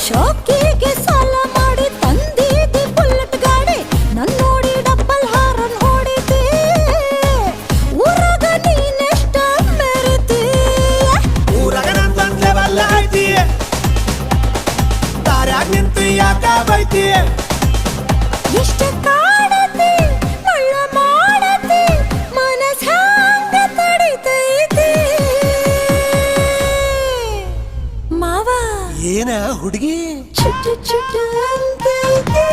ಶೋಕಿಗೆ ಸಾಲ ಮಾಡಿ ತಂದಿದ್ದಿ ಬುಲೆಟ್ ಗಾಡಿ ನನ್ ನೋಡಿ ಡಬ್ಬಲ್ ಹಾರನ್ ಹೊಡಿತಿ ಊರಾಗ ನೀನೆಷ್ಟ ಮೆರಿತಿ ಊರಾಗ ನಂದೊಂದ್ ಲೆವೆಲ್ ಐತಿ ದಾರ್ಯಾಗ ನಿಂತು ಯಾಕ ಬೈತಿ ಎಷ್ಟ ಕಾಡತಿ ಮುಳ್ಳ ಮಾಡತಿ ಮನಸ್ ಹ್ಯಾಂಗ ತಡಿತೈತಿ ಮಾವ ಏನ ಹುಡುಗಿ ಚುಟ್ಟು ಚುಟ್ಟು ಅಂತೈತಿ